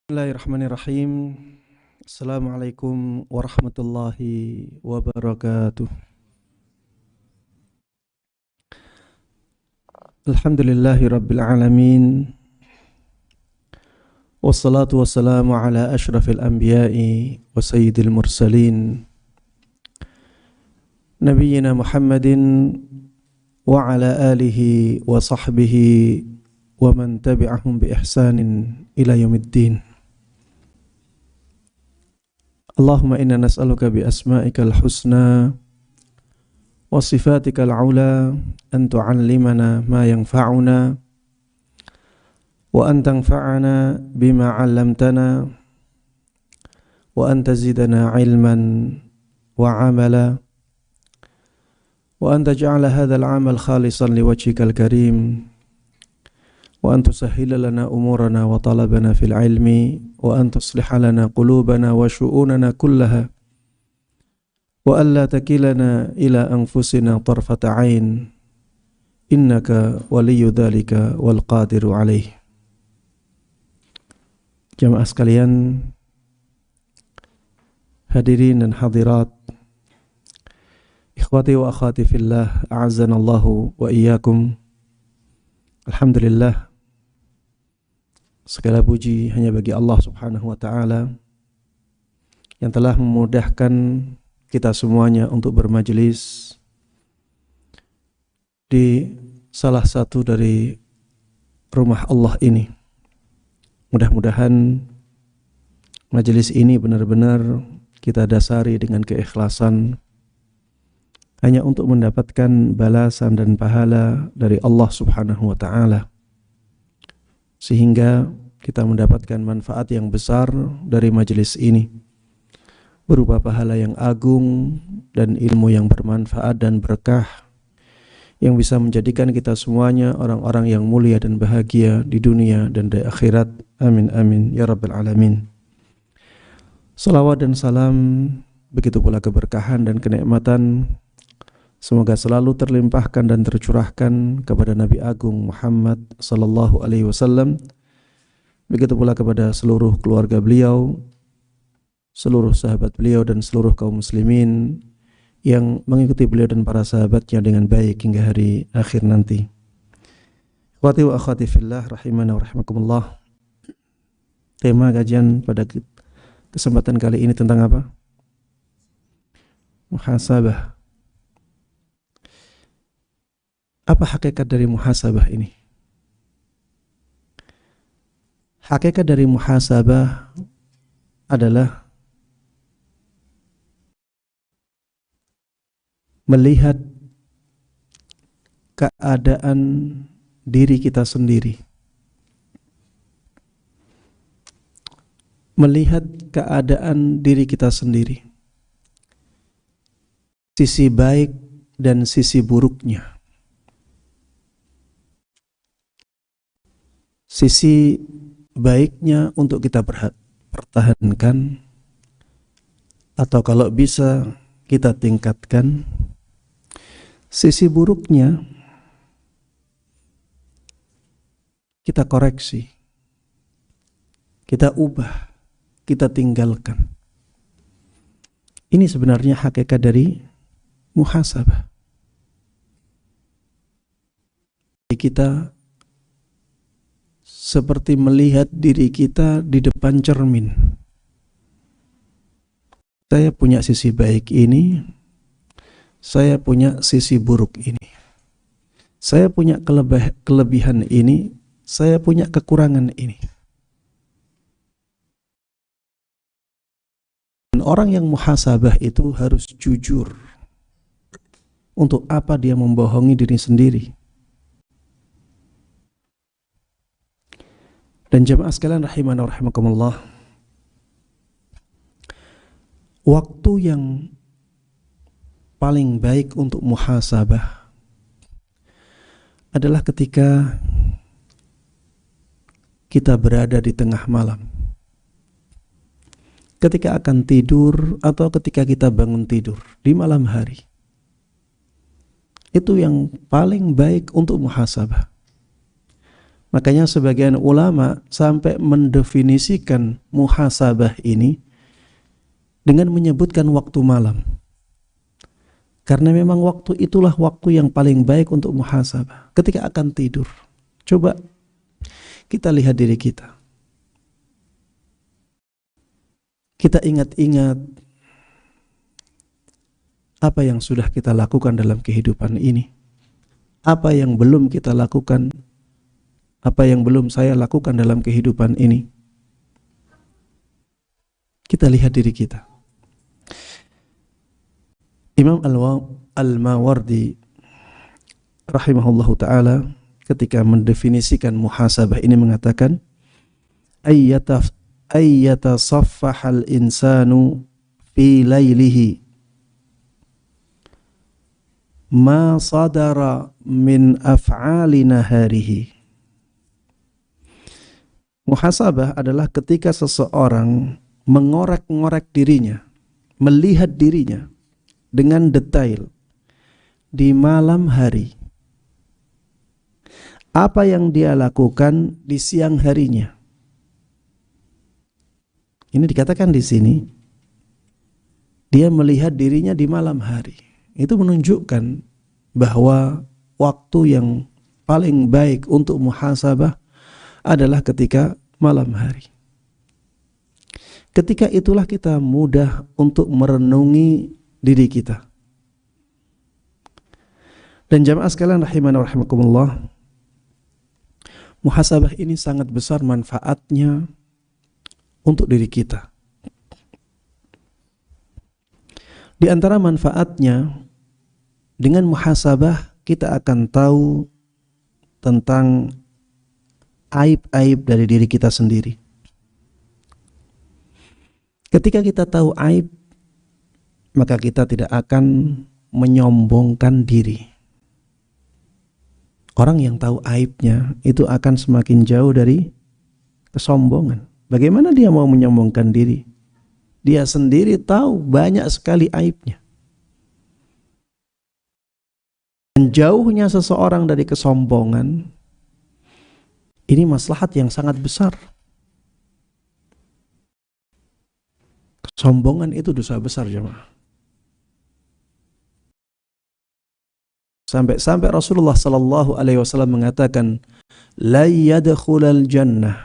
Bismillahirrahmanirrahim. Assalamualaikum warahmatullahi wabarakatuh. Alhamdulillahi rabbil alamin. Wassalatu wassalamu ala ashrafil anbiya'i wa sayyidil mursalin Nabiyyina Muhammadin wa ala alihi wa sahbihi wa man tabi'ahum bi ihsanin ila yaumiddin. Allahumma inna nas'aluka bi asma'ikal husna wa sifatikal ula an tu'allimana ma yanfa'una wa an tanfa'ana bima 'allamtana wa an tazidana ilman wa 'amala wa an taj'ala hadzal 'amal khalisan liwajhikal karim wa an tusahhila lana umurana wa talabana fil ilmi wa an tusliha lana qulubana wa syu'unana kullaha wa alla takilana ila anfusina tarfata 'ain innaka waliyyu dzalika wal qadiru 'alaih. Jamaah sekalian, hadirin dan hadirat, ikhwati wa akhwati fillah, a'azzanallahu wa iyyakum. Alhamdulillah, segala puji hanya bagi Allah Subhanahu wa ta'ala yang telah memudahkan kita semuanya untuk bermajelis di salah satu dari rumah Allah ini. Mudah-mudahan majelis ini benar-benar kita dasari dengan keikhlasan hanya untuk mendapatkan balasan dan pahala dari Allah Subhanahu wa ta'ala, sehingga kita mendapatkan manfaat yang besar dari majelis ini berupa pahala yang agung dan ilmu yang bermanfaat dan berkah yang bisa menjadikan kita semuanya orang-orang yang mulia dan bahagia di dunia dan di akhirat. Amin amin ya rabbal alamin. Salawat dan salam, begitu pula keberkahan dan kenikmatan, semoga selalu terlimpahkan dan tercurahkan kepada Nabi Agung Muhammad sallallahu alaihi wasallam, begitu pula kepada seluruh keluarga beliau, seluruh sahabat beliau dan seluruh kaum muslimin yang mengikuti beliau dan para sahabatnya dengan baik hingga hari akhir nanti. Ikhwati wa akhwati fillah rahimana wa rahimakumullah. Tema kajian pada kesempatan kali ini tentang apa? Muhasabah. Apa hakikat dari muhasabah ini? Hakikat dari muhasabah adalah melihat keadaan diri kita sendiri, melihat keadaan diri kita sendiri, sisi baik dan sisi buruknya, sisi baiknya untuk kita pertahankan, atau kalau bisa kita tingkatkan. Sisi buruknya kita koreksi, kita ubah, kita tinggalkan. Ini sebenarnya hakikat dari muhasabah. Kita seperti melihat diri kita di depan cermin. Saya punya sisi baik ini, saya punya sisi buruk ini. Saya punya kelebihan ini, saya punya kekurangan ini. Dan orang yang muhasabah itu harus jujur. Untuk apa dia membohongi diri sendiri? Dan jemaah sekalian rahimana wa rahimakumullah, waktu yang paling baik untuk muhasabah adalah ketika kita berada di tengah malam, ketika akan tidur atau ketika kita bangun tidur di malam hari. Itu yang paling baik untuk muhasabah. Makanya sebagian ulama sampai mendefinisikan muhasabah ini dengan menyebutkan waktu malam. Karena memang waktu itulah waktu yang paling baik untuk muhasabah. Ketika akan tidur, coba kita lihat diri kita. Kita ingat-ingat apa yang sudah kita lakukan dalam kehidupan ini. Apa yang belum kita lakukan, apa yang belum saya lakukan dalam kehidupan ini. Kita lihat diri kita. Imam Al-Mawardi rahimahullahu ta'ala ketika mendefinisikan muhasabah ini mengatakan ayyatasaffaha al-insanu fi lailihi ma sadara min af'ali naharihi. Muhasabah adalah ketika seseorang mengorek-ngorek dirinya, melihat dirinya dengan detail di malam hari. Apa yang dia lakukan di siang harinya. Ini dikatakan di sini, dia melihat dirinya di malam hari. Itu menunjukkan bahwa waktu yang paling baik untuk muhasabah adalah ketika malam hari. Ketika itulah kita mudah untuk merenungi diri kita. Dan jamaah sekalian rahimana wa rahimakumullah, muhasabah ini sangat besar manfaatnya untuk diri kita. Di antara manfaatnya, dengan muhasabah kita akan tahu tentang aib-aib dari diri kita sendiri. Ketika kita tahu aib, maka kita tidak akan menyombongkan diri. Orang yang tahu aibnya itu akan semakin jauh dari kesombongan. Bagaimana dia mau menyombongkan diri? Dia sendiri tahu banyak sekali aibnya. Dan jauhnya seseorang dari kesombongan, ini maslahat yang sangat besar. Kesombongan itu dosa besar, jemaah. Sampai Rasulullah sallallahu alaihi wasallam mengatakan, la yadkhulul jannah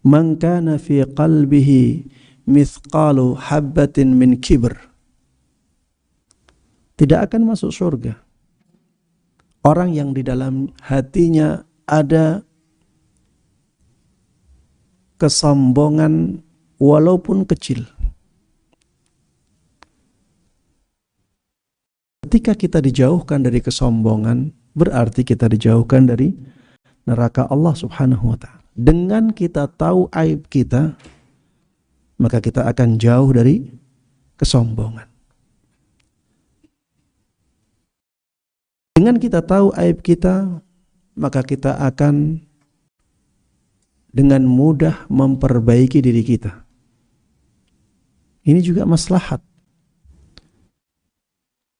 man kana fi qalbihi mithqalu habbatin min kibr. Tidak akan masuk surga orang yang di dalam hatinya ada kesombongan walaupun kecil. Ketika kita dijauhkan dari kesombongan, berarti kita dijauhkan dari neraka Allah Subhanahu wa ta'ala. Dengan kita tahu aib kita, maka kita akan jauh dari kesombongan. Dengan kita tahu aib kita, maka kita akan dengan mudah memperbaiki diri kita. Ini juga maslahat.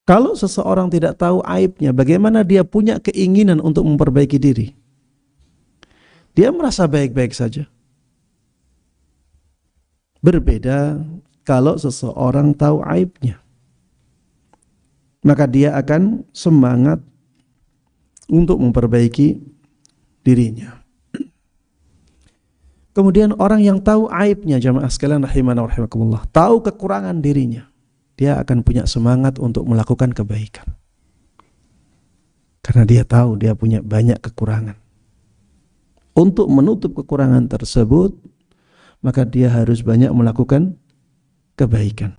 Kalau seseorang tidak tahu aibnya, bagaimana dia punya keinginan untuk memperbaiki diri? Dia merasa baik-baik saja. Berbeda kalau seseorang tahu aibnya, maka dia akan semangat untuk memperbaiki dirinya. Kemudian orang yang tahu aibnya, jamaah sekalian rahimana wa rahimakumullah, tahu kekurangan dirinya, dia akan punya semangat untuk melakukan kebaikan. Karena dia tahu dia punya banyak kekurangan. Untuk menutup kekurangan tersebut, maka dia harus banyak melakukan kebaikan.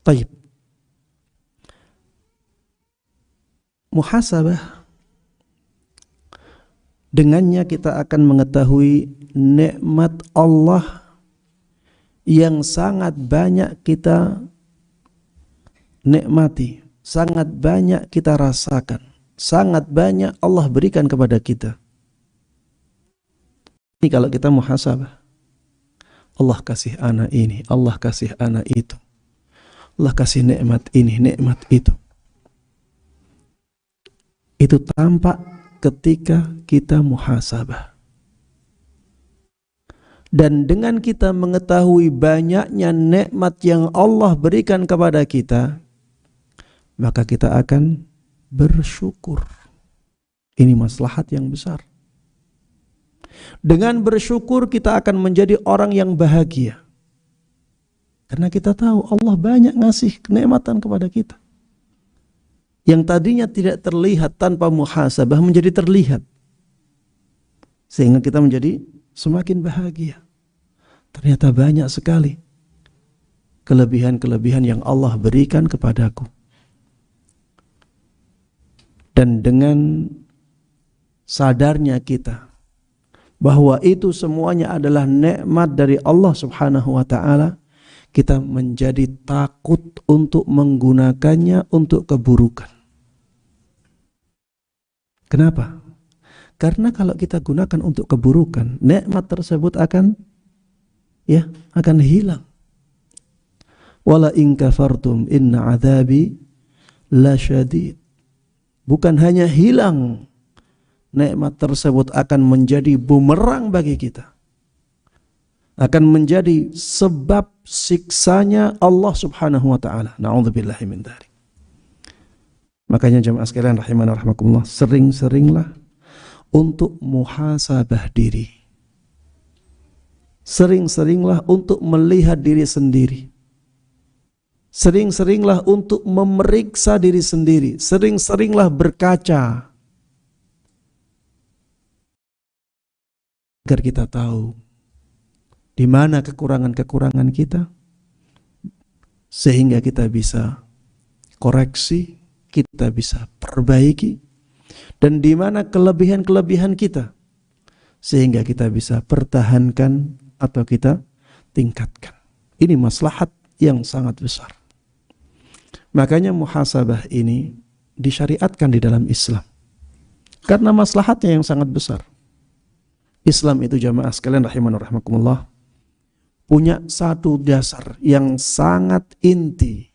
Taib. Muhasabah, dengannya kita akan mengetahui nikmat Allah yang sangat banyak kita nikmati, sangat banyak kita rasakan, sangat banyak Allah berikan kepada kita. Ini kalau kita muhasabah, Allah kasih anak ini, Allah kasih anak itu, Allah kasih nikmat ini, nikmat itu. Itu tampak ketika kita muhasabah. Dan dengan kita mengetahui banyaknya nikmat yang Allah berikan kepada kita, maka kita akan bersyukur. Ini maslahat yang besar. Dengan bersyukur kita akan menjadi orang yang bahagia. Karena kita tahu Allah banyak ngasih kenikmatan kepada kita. Yang tadinya tidak terlihat tanpa muhasabah menjadi terlihat. Sehingga kita menjadi semakin bahagia. Ternyata banyak sekali kelebihan-kelebihan yang Allah berikan kepadaku. Dan dengan sadarnya kita bahwa itu semuanya adalah nikmat dari Allah Subhanahu wa taala, kita menjadi takut untuk menggunakannya untuk keburukan. Kenapa? Karena kalau kita gunakan untuk keburukan, nikmat tersebut akan hilang. Wala in kafartum inna adzabi lasyadid. Bukan hanya hilang, nikmat tersebut akan menjadi bumerang bagi kita. Akan menjadi sebab siksanya Allah Subhanahu wa taala. Na'udzubillahi min dzalik. Makanya jemaah sekalian rahimana rahimakumullah, sering-seringlah untuk muhasabah diri. Sering-seringlah untuk melihat diri sendiri. Sering-seringlah untuk memeriksa diri sendiri. Sering-seringlah berkaca. Agar kita tahu di mana kekurangan-kekurangan kita, sehingga kita bisa koreksi, kita bisa perbaiki, dan di mana kelebihan-kelebihan kita, sehingga kita bisa pertahankan atau kita tingkatkan. Ini maslahat yang sangat besar. Makanya muhasabah ini disyariatkan di dalam Islam, karena maslahatnya yang sangat besar. Islam itu jamaah sekalian rahimana rahimakumullah punya satu dasar yang sangat inti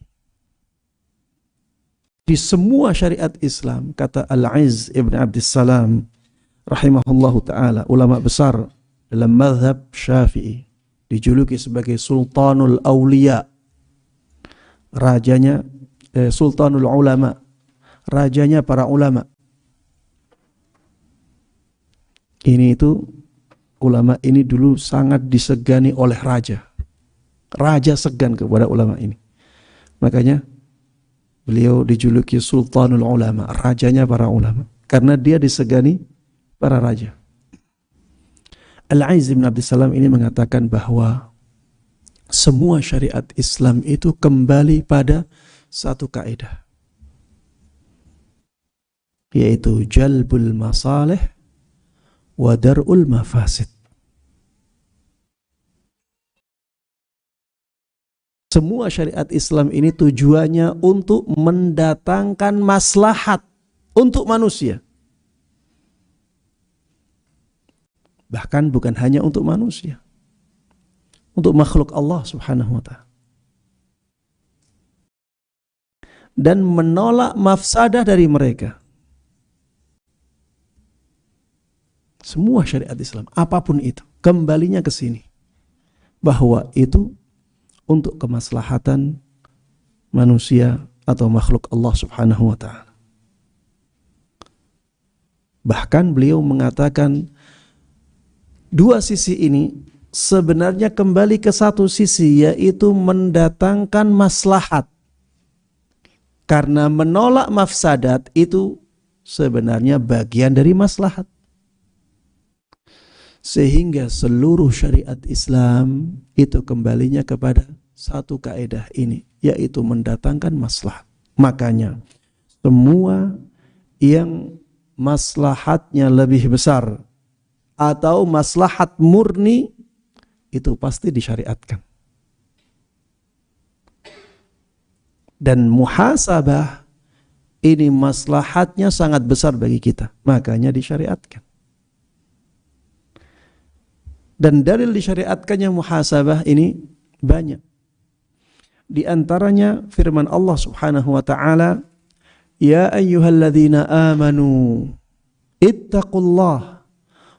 di semua syariat Islam. Kata Al-Izz ibn Abdissalam rahimahullahu ta'ala, ulama besar dalam mazhab Syafi'i, dijuluki sebagai Sultanul Aulia, rajanya Sultanul Ulama, rajanya para ulama. Ini itu ulama ini dulu sangat disegani oleh raja. Raja segan kepada ulama ini. Makanya beliau dijuluki Sultanul Ulama, rajanya para ulama, karena dia disegani para raja. Al-Izz bin Abdissalam ini mengatakan bahwa semua syariat Islam itu kembali pada satu kaidah, yaitu jalbul masalih wa dar'ul mafasid. Semua syariat Islam ini tujuannya untuk mendatangkan maslahat untuk manusia. Bahkan bukan hanya untuk manusia, untuk makhluk Allah Subhanahu wa ta'ala. Dan menolak mafsadah dari mereka. Semua syariat Islam, apapun itu, kembalinya ke sini. Bahwa itu untuk kemaslahatan manusia atau makhluk Allah Subhanahu wa ta'ala. Bahkan beliau mengatakan dua sisi ini sebenarnya kembali ke satu sisi, yaitu mendatangkan maslahat. Karena menolak mafsadat itu sebenarnya bagian dari maslahat. Sehingga seluruh syariat Islam itu kembalinya kepada satu kaidah ini, yaitu mendatangkan maslahat. Makanya semua yang maslahatnya lebih besar atau maslahat murni itu pasti disyariatkan. Dan muhasabah ini maslahatnya sangat besar bagi kita, makanya disyariatkan. Dan dalil disyariatkannya muhasabah ini banyak. Di antaranya firman Allah Subhanahu wa ta'ala, ya ayyuhalladzina amanu Ittaqullah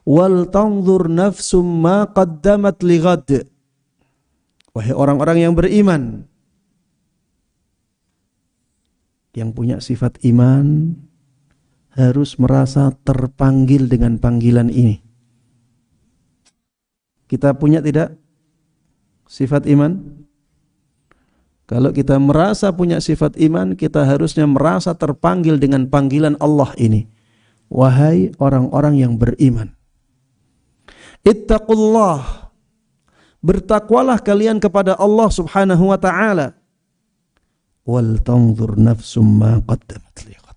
wal tanzur nafsum ma qaddamat lighad. Wahai orang-orang yang beriman, yang punya sifat iman harus merasa terpanggil dengan panggilan ini. Kita punya tidak sifat iman? Kalau kita merasa punya sifat iman, kita harusnya merasa terpanggil dengan panggilan Allah ini. Wahai orang-orang yang beriman, ittaqullah, bertakwalah kalian kepada Allah Subhanahu wa ta'ala. Wal tanzur nafsum ma qaddamat lighad.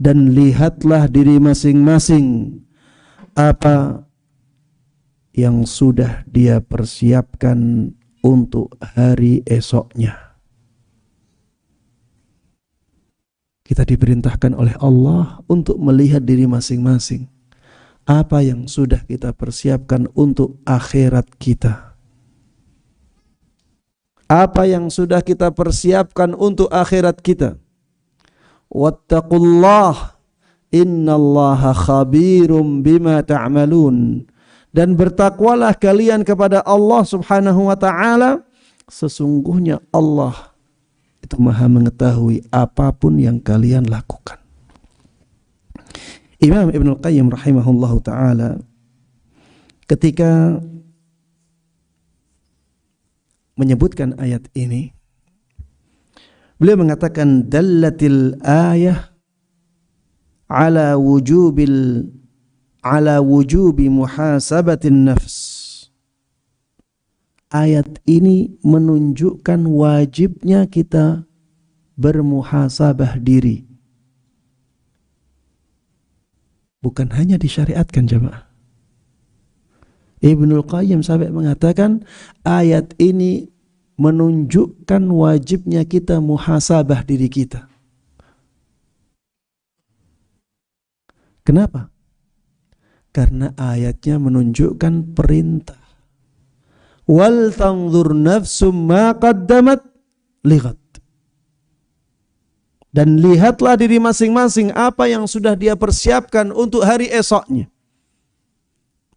Dan lihatlah diri masing-masing apa yang sudah dia persiapkan untuk hari esoknya. Kita diperintahkan oleh Allah untuk melihat diri masing-masing. Apa yang sudah kita persiapkan untuk akhirat kita. Apa yang sudah kita persiapkan untuk akhirat kita. Wattaqullah innallaha khabirum bima ta'malun. Dan bertakwalah kalian kepada Allah Subhanahu wa ta'ala. Sesungguhnya Allah itu maha mengetahui apapun yang kalian lakukan. Imam Ibnul Qayyim rahimahullahu ta'ala ketika menyebutkan ayat ini, beliau mengatakan dallatil ayah ala wujubi muhasabatin nafs. Ayat ini menunjukkan wajibnya kita bermuhasabah diri. Bukan hanya disyariatkan jemaah. Ibnul Qayyim sampai mengatakan ayat ini menunjukkan wajibnya kita muhasabah diri kita. Kenapa? Karena ayatnya menunjukkan perintah. Wal tanzur nafsum ma qaddamat lighad. Dan lihatlah diri masing-masing apa yang sudah dia persiapkan untuk hari esoknya.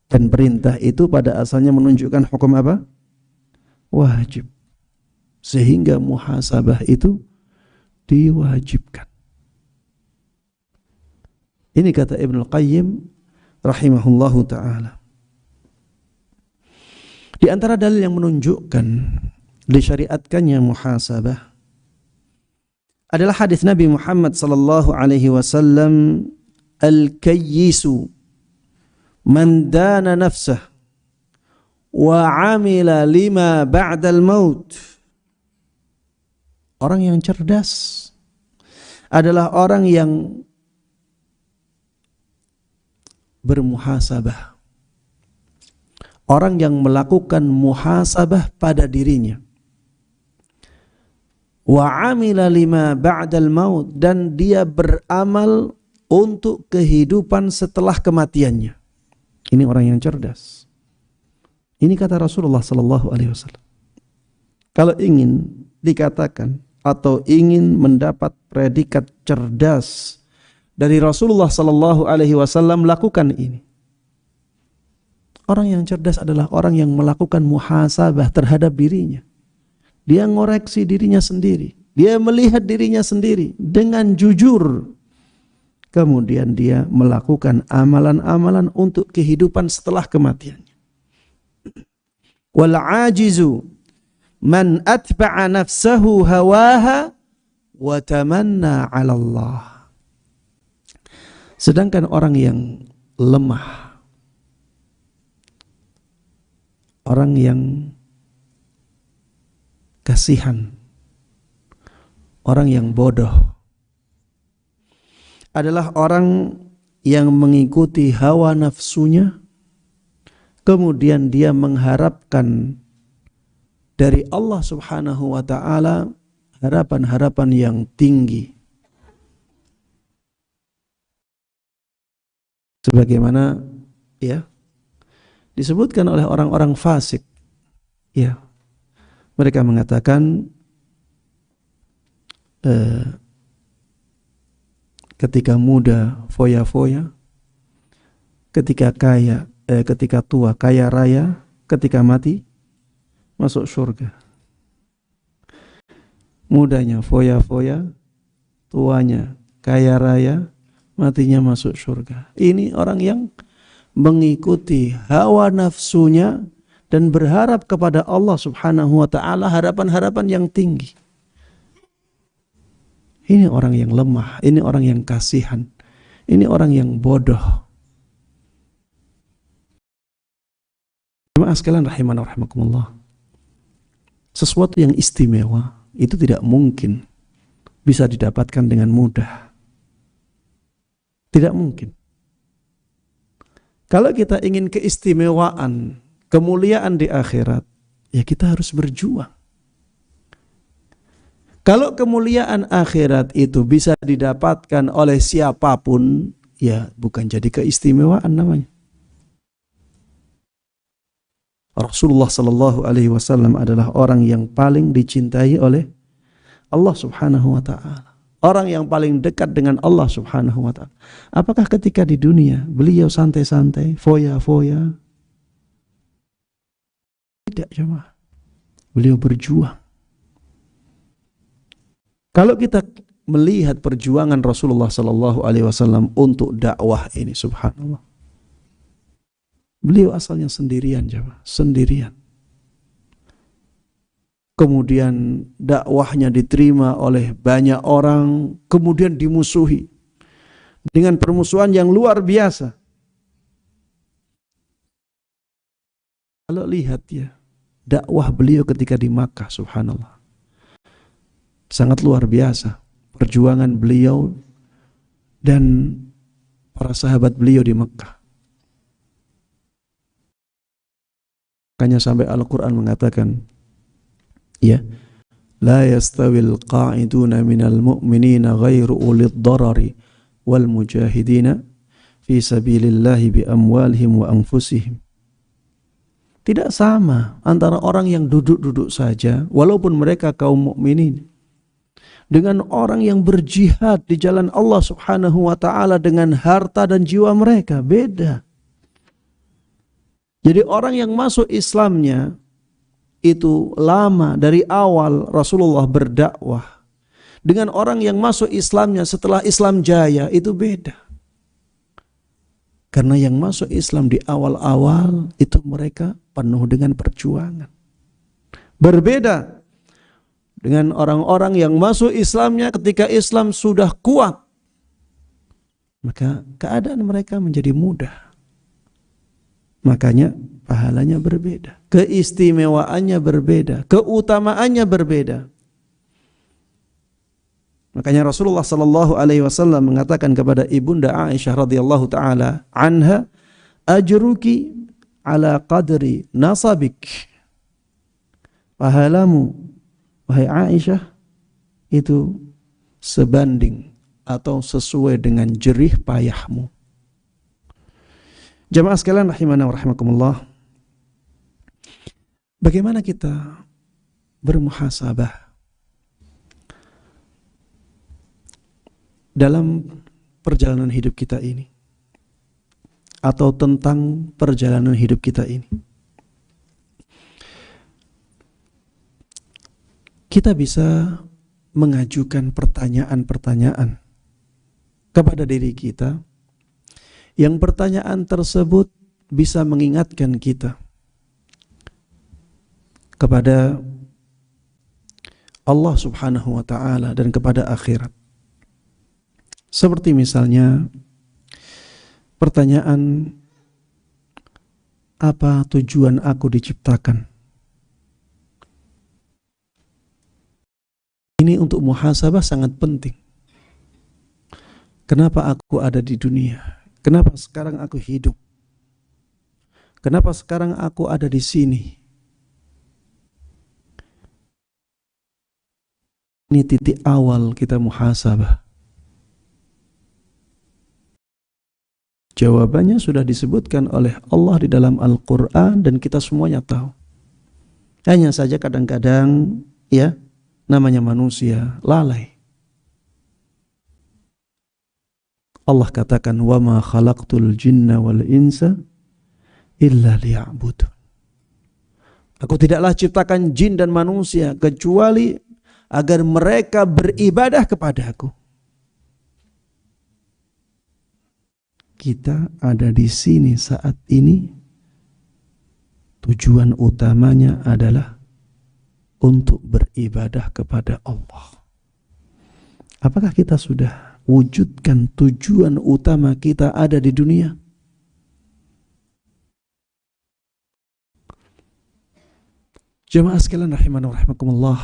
Dan perintah itu pada asalnya menunjukkan hukum apa? Wajib. Sehingga muhasabah itu diwajibkan. Ini kata Ibnul Qayyim rahimahullahu ta'ala. Di antara dalil yang menunjukkan disyariatkannya muhasabah adalah hadis Nabi Muhammad sallallahu alaihi wasallam, al-kayyisu man dana nafsah wa amila lima ba'dal maut. Orang yang cerdas adalah orang yang bermuhasabah. Orang yang melakukan muhasabah pada dirinya. Wa amila lima ba'dal maut, dan dia beramal untuk kehidupan setelah kematiannya. Ini orang yang cerdas. Ini kata Rasulullah sallallahu alaihi wasallam. Kalau ingin dikatakan atau ingin mendapat predikat cerdas dari Rasulullah sallallahu alaihi wasallam, lakukan ini. Orang yang cerdas adalah orang yang melakukan muhasabah terhadap dirinya. Dia ngoreksi dirinya sendiri. Dia melihat dirinya sendiri dengan jujur. Kemudian dia melakukan amalan-amalan untuk kehidupan setelah kematiannya. Wal ajizu man atba'a nafsahu hawaha wa tamanna 'ala Allah. Sedangkan orang yang lemah, orang yang kasihan, orang yang bodoh adalah orang yang mengikuti hawa nafsunya, kemudian dia mengharapkan dari Allah Subhanahu wa ta'ala harapan-harapan yang tinggi. Sebagaimana ya disebutkan oleh orang-orang fasik, ya, mereka mengatakan ketika muda foya-foya, ketika tua kaya raya, ketika mati masuk surga. Mudanya foya-foya, tuanya kaya raya, matinya masuk surga. Ini orang yang mengikuti hawa nafsunya dan berharap kepada Allah Subhanahu wa ta'ala harapan-harapan yang tinggi. Ini orang yang lemah, ini orang yang kasihan, ini orang yang bodoh. Jemaah sekalian rahimana rahimakumullah. Sesuatu yang istimewa itu tidak mungkin bisa didapatkan dengan mudah. Tidak mungkin. Kalau kita ingin keistimewaan, kemuliaan di akhirat, ya kita harus berjuang. Kalau kemuliaan akhirat itu bisa didapatkan oleh siapapun, ya bukan jadi keistimewaan namanya. Rasulullah sallallahu alaihi wasallam adalah orang yang paling dicintai oleh Allah Subhanahu wa ta'ala. Orang yang paling dekat dengan Allah Subhanahu wa ta'ala. Apakah ketika di dunia beliau santai-santai, foya-foya? Tidak, jemaah. Beliau berjuang. Kalau kita melihat perjuangan Rasulullah sallallahu alaihi wasallam untuk dakwah ini, subhanallah. Beliau asalnya sendirian, jemaah, sendirian. Kemudian dakwahnya diterima oleh banyak orang, kemudian dimusuhi dengan permusuhan yang luar biasa. Kalau lihat ya, dakwah beliau ketika di Makkah, subhanallah, sangat luar biasa. Perjuangan beliau dan para sahabat beliau di Makkah. Makanya sampai Al-Quran mengatakan, ya, la yastawil qa'iduna minal mu'minina ghairu ulid darari wal mujahidina fi sabilillahi bi amwalihim wa anfusihim. Tidak sama antara orang yang duduk-duduk saja walaupun mereka kaum mukminin dengan orang yang berjihad di jalan Allah Subhanahu wa ta'ala dengan harta dan jiwa mereka. Beda. Jadi orang yang masuk Islamnya itu lama, dari awal Rasulullah berdakwah, dengan orang yang masuk Islamnya setelah Islam jaya, itu beda. Karena yang masuk Islam di awal-awal itu mereka penuh dengan perjuangan. Berbeda dengan orang-orang yang masuk Islamnya ketika Islam sudah kuat, maka keadaan mereka menjadi mudah. Makanya pahalanya berbeda, keistimewaannya berbeda, keutamaannya berbeda. Makanya Rasulullah sallallahu alaihi wasallam mengatakan kepada ibunda Aisyah radhiyallahu taala anha, ajruki ala qadri nasabik. Pahalamu wahai Aisyah itu sebanding atau sesuai dengan jerih payahmu. Jamaah sekalian rahimana wa rahimakumullah. Bagaimana kita bermuhasabah dalam perjalanan hidup kita ini, atau tentang perjalanan hidup kita ini? Kita bisa mengajukan pertanyaan-pertanyaan kepada diri kita, yang pertanyaan tersebut bisa mengingatkan kita kepada Allah Subhanahu wa ta'ala dan kepada akhirat. Seperti misalnya pertanyaan, apa tujuan aku diciptakan? Ini untuk muhasabah sangat penting. Kenapa aku ada di dunia? Kenapa sekarang aku hidup? Kenapa sekarang aku ada di sini? Ini titik awal kita muhasabah. Jawabannya sudah disebutkan oleh Allah di dalam Al-Quran dan kita semuanya tahu. Hanya saja kadang-kadang ya, namanya manusia lalai. Allah katakan, wa ma khalaqtul jinna wal insa illa liya'budun. Aku tidaklah ciptakan jin dan manusia kecuali agar mereka beribadah kepada Aku. Kita ada di sini saat ini, tujuan utamanya adalah untuk beribadah kepada Allah. Apakah kita sudah wujudkan tujuan utama kita ada di dunia? Jemaah sekalian rahimani wa rahimakumullah,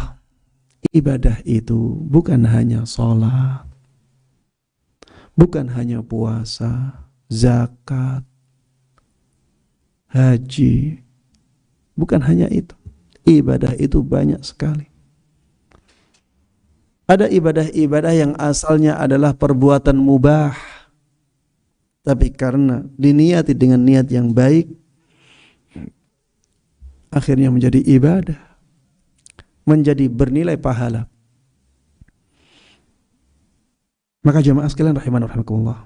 ibadah itu bukan hanya sholat, bukan hanya puasa, zakat, haji, bukan hanya itu. Ibadah itu banyak sekali. Ada ibadah-ibadah yang asalnya adalah perbuatan mubah, tapi karena diniati dengan niat yang baik, akhirnya menjadi ibadah, menjadi bernilai pahala. Maka jemaah sekalian rahimani wa rahimakumullah,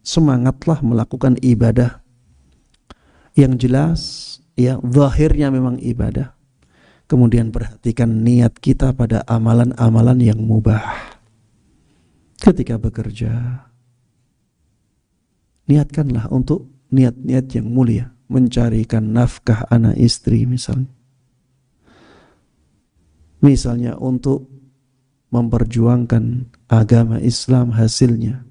semangatlah melakukan ibadah yang jelas, ya zahirnya memang ibadah. Kemudian perhatikan niat kita pada amalan-amalan yang mubah. Ketika bekerja, niatkanlah untuk niat-niat yang mulia, mencarikan nafkah anak istri misalnya. Misalnya untuk memperjuangkan agama Islam hasilnya.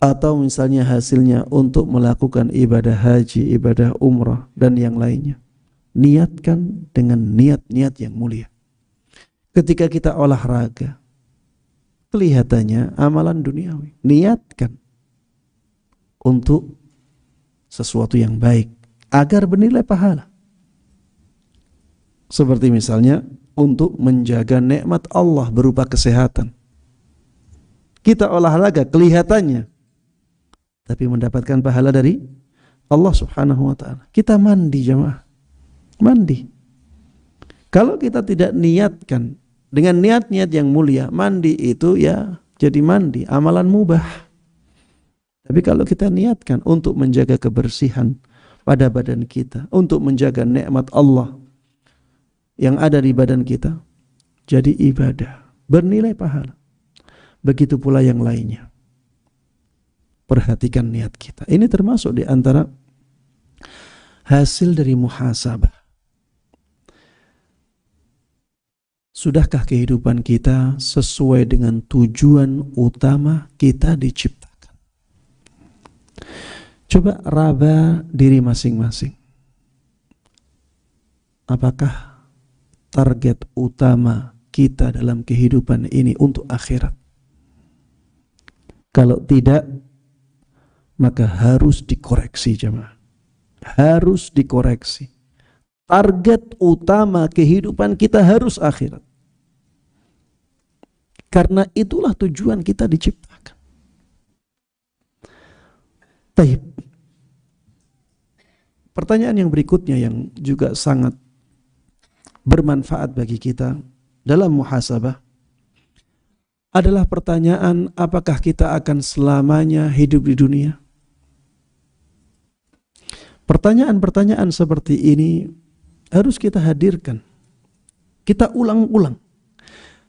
Atau misalnya hasilnya untuk melakukan ibadah haji, ibadah umrah, dan yang lainnya. Niatkan dengan niat-niat yang mulia. Ketika kita olahraga, kelihatannya amalan duniawi. Niatkan untuk sesuatu yang baik agar bernilai pahala. Seperti misalnya untuk menjaga nikmat Allah berupa kesehatan. Kita olahraga kelihatannya, tapi mendapatkan pahala dari Allah Subhanahu wa ta'ala. Kita mandi jemaah, mandi. Kalau kita tidak niatkan dengan niat-niat yang mulia, mandi itu ya jadi mandi, amalan mubah. Tapi kalau kita niatkan untuk menjaga kebersihan pada badan kita, untuk menjaga nikmat Allah yang ada di badan kita, jadi ibadah, bernilai pahala. Begitu pula yang lainnya. Perhatikan niat kita. Ini termasuk di antara hasil dari muhasabah. Sudahkah kehidupan kita sesuai dengan tujuan utama kita diciptakan? Coba raba diri masing-masing. Apakah target utama kita dalam kehidupan ini untuk akhirat? Kalau tidak, maka harus dikoreksi jemaah. Harus dikoreksi. Target utama kehidupan kita harus akhirat. Karena itulah tujuan kita diciptakan. Baik. Pertanyaan yang berikutnya yang juga sangat bermanfaat bagi kita dalam muhasabah adalah pertanyaan, apakah kita akan selamanya hidup di dunia? Pertanyaan-pertanyaan seperti ini harus kita hadirkan. Kita ulang-ulang.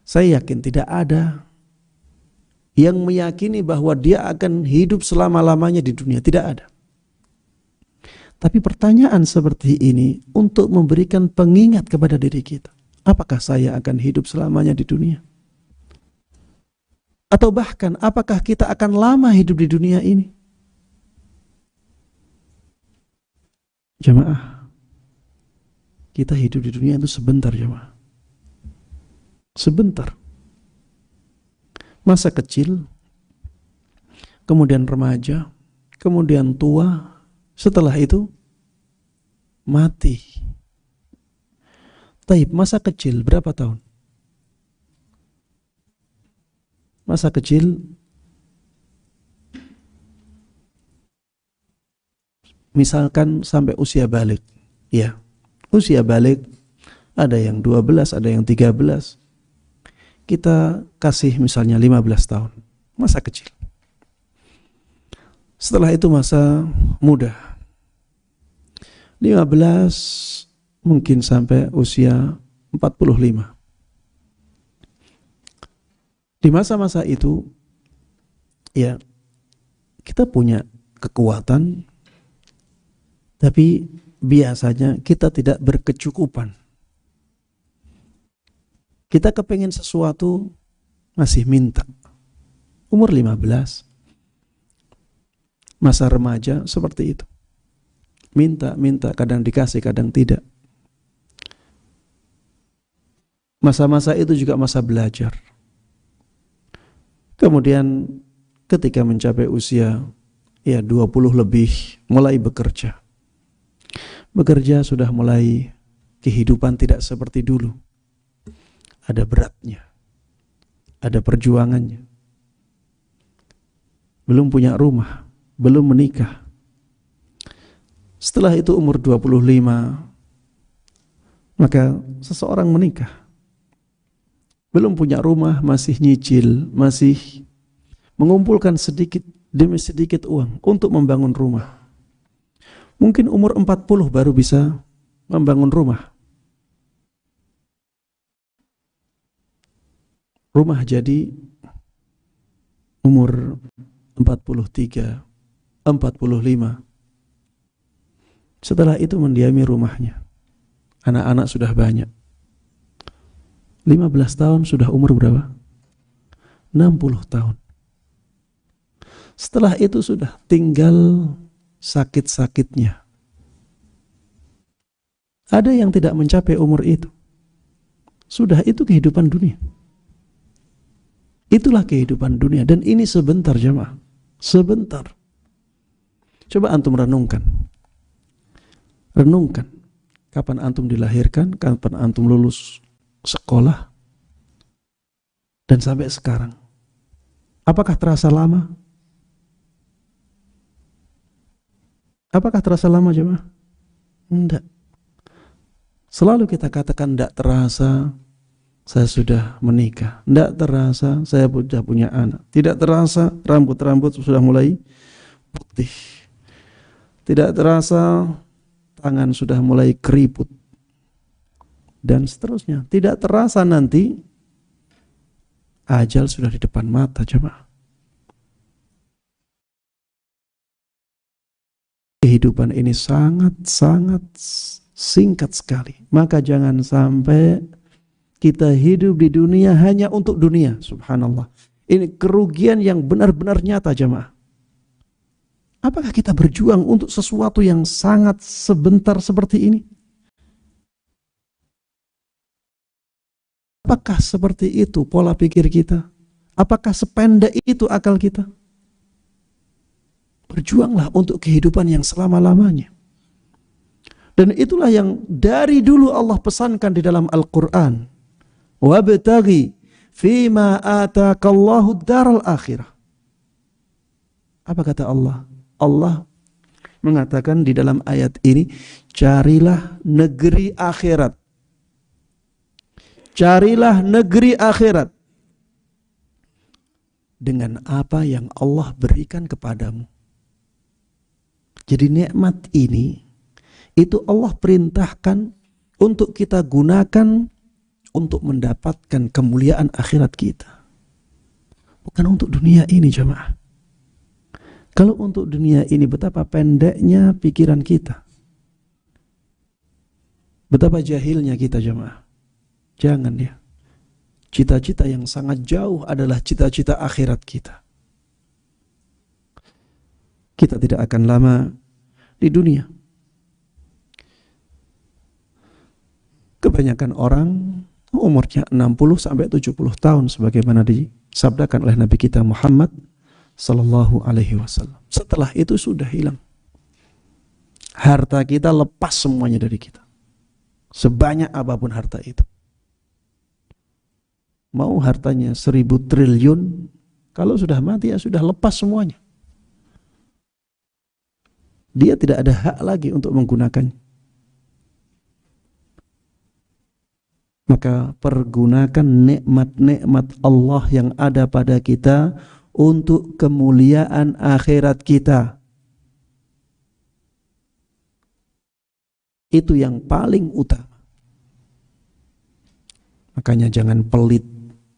Saya yakin tidak ada yang meyakini bahwa dia akan hidup selama-lamanya di dunia. Tidak ada. Tapi pertanyaan seperti ini untuk memberikan pengingat kepada diri kita. Apakah saya akan hidup selamanya di dunia? Atau bahkan apakah kita akan lama hidup di dunia ini? Jamaah, kita hidup di dunia itu sebentar jamaah. Sebentar. Masa kecil, kemudian remaja, kemudian tua, setelah itu mati. Taib, masa kecil berapa tahun? Masa kecil misalkan sampai usia balik. Ya, usia balik ada yang 12, ada yang 13. Kita kasih misalnya 15 tahun. Masa kecil. Setelah itu masa muda, 15 mungkin sampai usia 45. Di masa-masa itu, ya, kita punya kekuatan, tapi biasanya kita tidak berkecukupan. Kita kepengen sesuatu, masih minta. Umur 15, masa remaja seperti itu. Minta, kadang dikasih, kadang tidak. Masa-masa itu juga masa belajar. Kemudian ketika mencapai usia 20 lebih, mulai bekerja. Bekerja sudah mulai kehidupan tidak seperti dulu. Ada beratnya, ada perjuangannya. Belum punya rumah, belum menikah. Setelah itu umur 25, maka seseorang menikah. Belum punya rumah, masih nyicil, masih mengumpulkan sedikit demi sedikit uang untuk membangun rumah. Mungkin umur 40 baru bisa membangun rumah. Rumah jadi umur 43, 45. Setelah itu mendiami rumahnya. Anak-anak sudah banyak. 15 tahun sudah umur berapa? 60 tahun. Setelah itu sudah tinggal sakit-sakitnya. Ada yang tidak mencapai umur itu. Sudah, itu kehidupan dunia. Itulah kehidupan dunia. Dan ini sebentar, jemaah. Sebentar. Coba antum renungkan. Renungkan. Kapan antum dilahirkan, kapan antum lulus sekolah, dan sampai sekarang. Apakah terasa lama? Apakah terasa lama, jemaah? Enggak. Selalu kita katakan enggak terasa saya sudah menikah. Enggak terasa saya sudah punya anak. Tidak terasa rambut-rambut sudah mulai putih. Tidak terasa tangan sudah mulai keriput. Dan seterusnya. Tidak terasa nanti ajal sudah di depan mata, jemaah. Kehidupan ini sangat-sangat singkat sekali. Maka jangan sampai kita hidup di dunia hanya untuk dunia. Subhanallah. Ini kerugian yang benar-benar nyata, jemaah. Apakah kita berjuang untuk sesuatu yang sangat sebentar seperti ini? Apakah seperti itu pola pikir kita? Apakah sependek itu akal kita? Berjuanglah untuk kehidupan yang selama-lamanya. Dan itulah yang dari dulu Allah pesankan di dalam Al-Quran. Wabtaghi fima atakallahu daral akhirah. Apa kata Allah? Allah mengatakan di dalam ayat ini, carilah negeri akhirat. Carilah negeri akhirat dengan apa yang Allah berikan kepadamu. Jadi nikmat ini, itu Allah perintahkan untuk kita gunakan untuk mendapatkan kemuliaan akhirat kita. Bukan untuk dunia ini, jemaah. Kalau untuk dunia ini, betapa pendeknya pikiran kita. Betapa jahilnya kita, jemaah. Jangan ya. Cita-cita yang sangat jauh adalah cita-cita akhirat kita. Kita tidak akan lama di dunia. Kebanyakan orang umurnya 60 sampai 70 tahun sebagaimana disabdakan oleh Nabi kita Muhammad sallallahu alaihi wasallam. Setelah itu sudah hilang. Harta kita lepas semuanya dari kita. Sebanyak apapun harta itu. Mau hartanya 1000 triliun, kalau sudah mati ya sudah lepas semuanya. Dia tidak ada hak lagi untuk menggunakannya. Maka pergunakan nikmat-nikmat Allah yang ada pada kita untuk kemuliaan akhirat kita. Itu yang paling utama. Makanya jangan pelit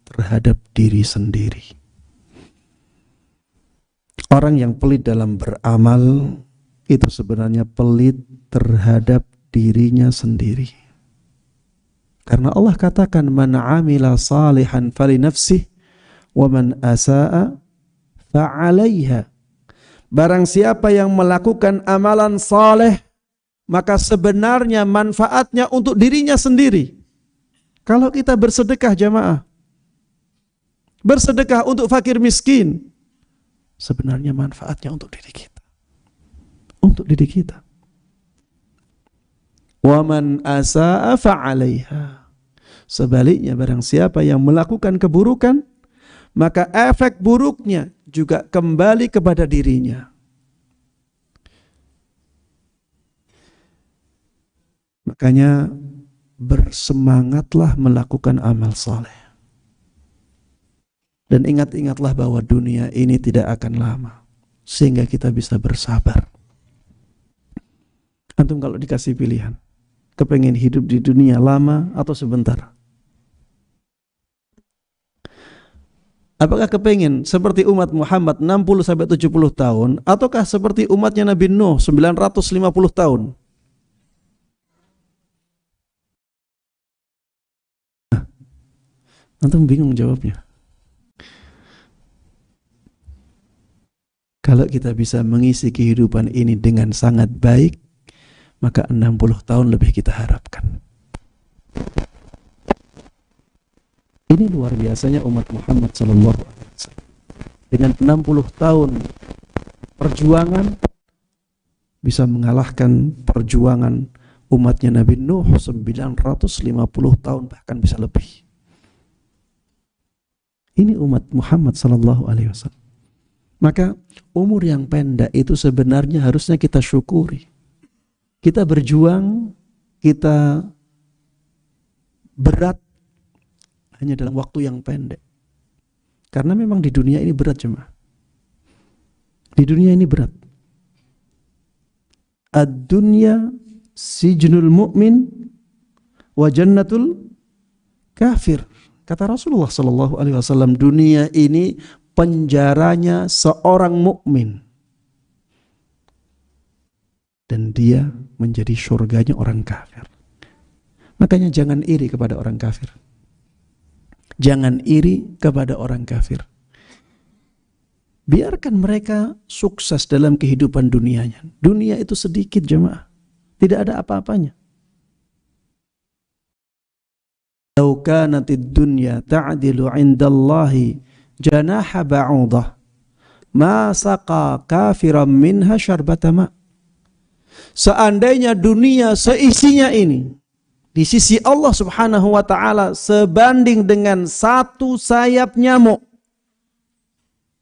terhadap diri sendiri. Orang yang pelit dalam beramal itu sebenarnya pelit terhadap dirinya sendiri. Karena Allah katakan, man amila salihan falinafsih wa man asaa fa'alaiha. Barang siapa yang melakukan amalan saleh, maka sebenarnya manfaatnya untuk dirinya sendiri. Kalau kita bersedekah jamaah, bersedekah untuk fakir miskin, sebenarnya manfaatnya untuk diri kita. Untuk diri kita. Wa man asaa fa'alaiha. Sebaliknya, barang siapa yang melakukan keburukan, maka efek buruknya juga kembali kepada dirinya. Makanya bersemangatlah melakukan amal saleh. Dan ingat-ingatlah bahwa dunia ini tidak akan lama, sehingga kita bisa bersabar. Antum kalau dikasih pilihan, kepengen hidup di dunia lama atau sebentar? Apakah kepengen seperti umat Muhammad 60-70 tahun, ataukah seperti umatnya Nabi Nuh 950 tahun? Antum bingung jawabnya. Kalau kita bisa mengisi kehidupan ini dengan sangat baik, maka 60 tahun lebih kita harapkan. Ini luar biasanya umat Muhammad SAW. Dengan 60 tahun perjuangan bisa mengalahkan perjuangan umatnya Nabi Nuh 950 tahun, bahkan bisa lebih. Ini umat Muhammad SAW. Maka umur yang pendek itu sebenarnya harusnya kita syukuri. Kita berjuang, kita berat hanya dalam waktu yang pendek. Karena memang di dunia ini berat jemaah. Di dunia ini berat. Ad-dunya sijnul mu'min wa jannatul kafir. Kata Rasulullah sallallahu alaihi wasallam, dunia ini penjaranya seorang mukmin. Dan dia menjadi surganya orang kafir. Makanya jangan iri kepada orang kafir. Jangan iri kepada orang kafir. Biarkan mereka sukses dalam kehidupan dunianya. Dunia itu sedikit jemaah. Tidak ada apa-apanya. Lau kanatid dunya ta'dilu 'indallahi janaha ba'udah ma saqa kafiran minha syarbata ma. Seandainya dunia seisinya ini di sisi Allah Subhanahu wa ta'ala sebanding dengan satu sayap nyamuk,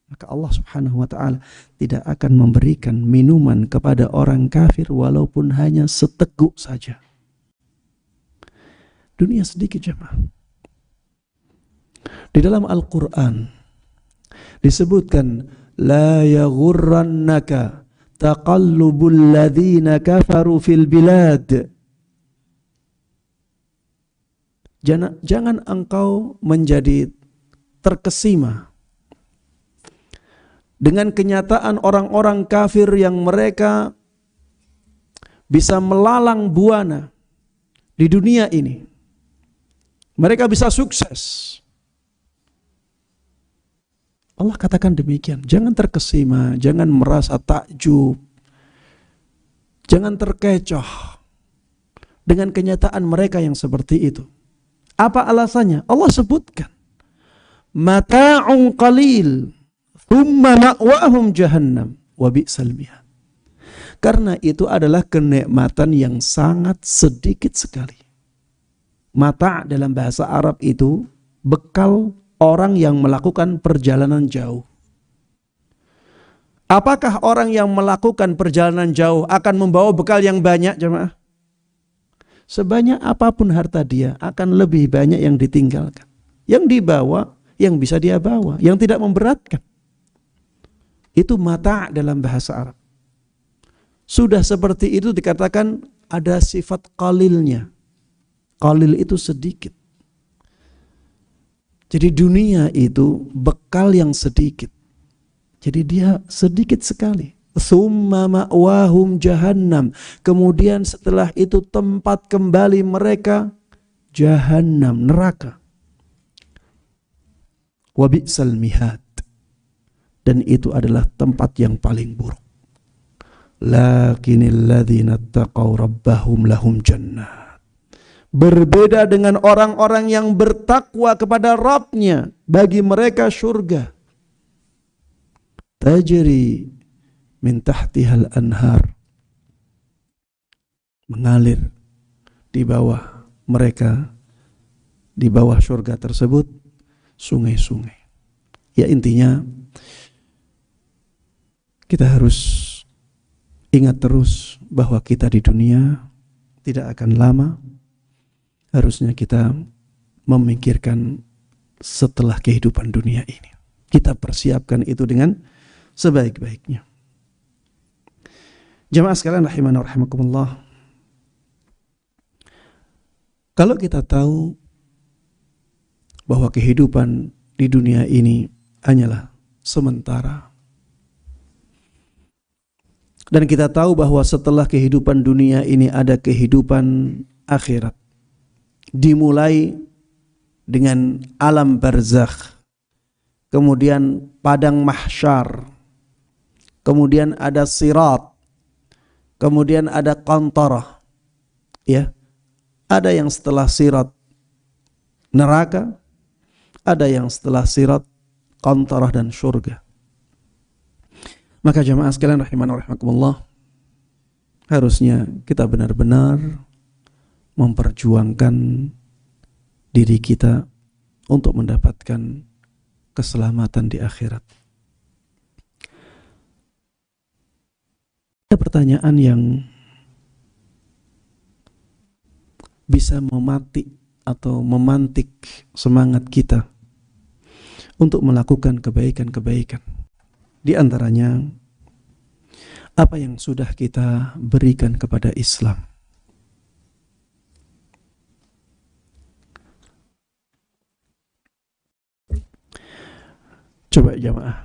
maka Allah Subhanahu wa ta'ala tidak akan memberikan minuman kepada orang kafir walaupun hanya seteguk saja. Dunia sedikit jemaah. Di dalam Al-Quran disebutkan, la yaghurrannaka taqallubul ladzina kafaru fil bilad. Jangan engkau menjadi terkesima dengan kenyataan orang-orang kafir yang mereka bisa melalang buana di dunia ini. Mereka bisa sukses. Allah katakan demikian. Jangan terkesima, jangan merasa takjub, jangan terkecoh dengan kenyataan mereka yang seperti itu. Apa alasannya? Allah sebutkan, mata'un qalil thumma ma'wahum jahannam wa bi'sal mihad. Karena itu adalah kenikmatan yang sangat sedikit sekali. Mata' dalam bahasa Arab itu bekal orang yang melakukan perjalanan jauh. Apakah orang yang melakukan perjalanan jauh akan membawa bekal yang banyak jemaah? Sebanyak apapun harta dia akan lebih banyak yang ditinggalkan. Yang dibawa, yang bisa dia bawa, yang tidak memberatkan. Itu mata' dalam bahasa Arab. Sudah seperti itu dikatakan ada sifat qalilnya. Qalil itu sedikit. Jadi dunia itu bekal yang sedikit. Jadi dia sedikit sekali. Tsumma ma'wahum jahannam. Kemudian setelah itu tempat kembali mereka jahannam, neraka. Wa bi'sal mihad. Dan itu adalah tempat yang paling buruk. Lakinil ladzina taqaw rabbahum lahum jannah. Berbeda dengan orang-orang yang bertakwa kepada Rabb-Nya, bagi mereka surga. Tajri min tahtihal anhar. Mengalir di bawah mereka, di bawah surga tersebut, sungai-sungai. Ya intinya, kita harus ingat terus bahwa kita di dunia tidak akan lama. Harusnya kita memikirkan setelah kehidupan dunia ini. Kita persiapkan itu dengan sebaik-baiknya. Jamaah sekalian rahimana rahimakumullah. Kalau kita tahu bahwa kehidupan di dunia ini hanyalah sementara, dan kita tahu bahwa setelah kehidupan dunia ini ada kehidupan akhirat, dimulai dengan alam barzakh, kemudian padang mahsyar, kemudian ada sirat, kemudian ada qantarah, ya. Ada yang setelah sirat neraka, ada yang setelah sirat qantarah dan surga. Maka jamaah sekalian rahimana rahimakumullah, harusnya kita benar-benar memperjuangkan diri kita untuk mendapatkan keselamatan di akhirat. Ada pertanyaan yang bisa mematik atau memantik semangat kita untuk melakukan kebaikan-kebaikan. Di antaranya, apa yang sudah kita berikan kepada Islam. Coba jamaah,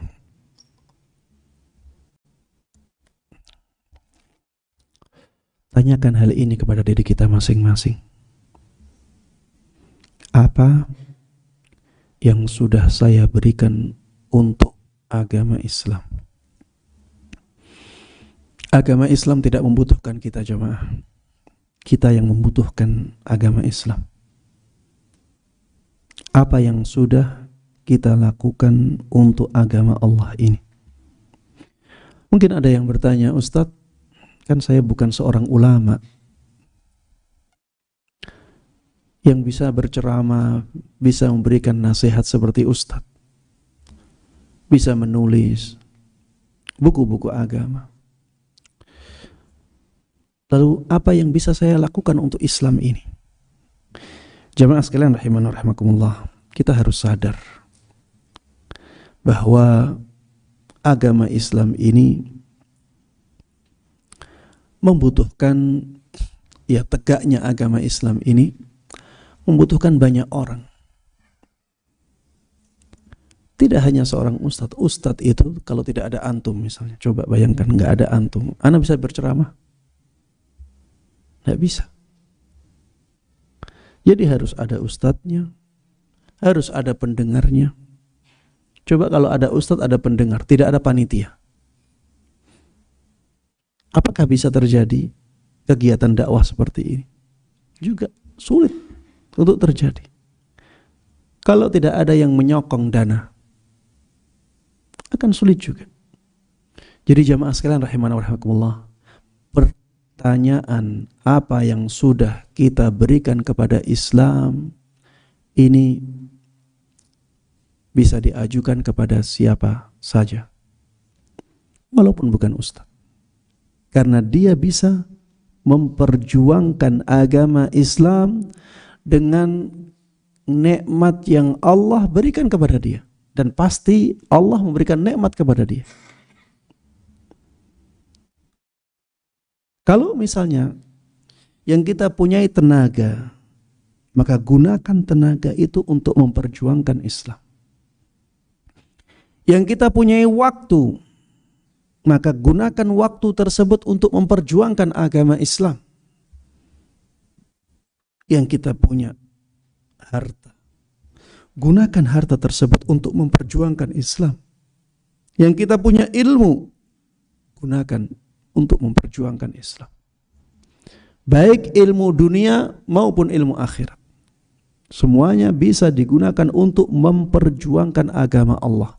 tanyakan hal ini kepada diri kita masing-masing. Apa yang sudah saya berikan untuk agama Islam? Agama Islam tidak membutuhkan kita jamaah. Kita yang membutuhkan agama Islam. Apa yang sudah kita lakukan untuk agama Allah ini? Mungkin ada yang bertanya, Ustadz, kan saya bukan seorang ulama yang bisa berceramah, bisa memberikan nasihat seperti Ustadz, bisa menulis buku-buku agama. Lalu apa yang bisa saya lakukan untuk Islam ini? Jamaah sekalian rahimana rahimakumullah, kita harus sadar bahwa agama Islam ini membutuhkan, ya tegaknya agama Islam ini membutuhkan banyak orang. Tidak hanya seorang ustadz. Ustadz itu kalau tidak ada antum misalnya, coba bayangkan nggak ada antum, ana bisa berceramah? Nggak bisa. Jadi harus ada ustadznya, harus ada pendengarnya. Coba kalau ada ustadz, ada pendengar, tidak ada panitia, apakah bisa terjadi kegiatan dakwah seperti ini? Juga sulit untuk terjadi. Kalau tidak ada yang menyokong dana, akan sulit juga. Jadi jamaah sekalian rahimana wa rahimakumullah, pertanyaan apa yang sudah kita berikan kepada Islam ini bisa diajukan kepada siapa saja, walaupun bukan ustaz, karena dia bisa memperjuangkan agama Islam dengan nikmat yang Allah berikan kepada dia, dan pasti Allah memberikan nikmat kepada dia. Kalau misalnya yang kita punyai tenaga, maka gunakan tenaga itu untuk memperjuangkan Islam. Yang kita punyai waktu, maka gunakan waktu tersebut untuk memperjuangkan agama Islam. Yang kita punya harta, gunakan harta tersebut untuk memperjuangkan Islam. Yang kita punya ilmu, gunakan untuk memperjuangkan Islam. Baik ilmu dunia maupun ilmu akhirat, semuanya bisa digunakan untuk memperjuangkan agama Allah.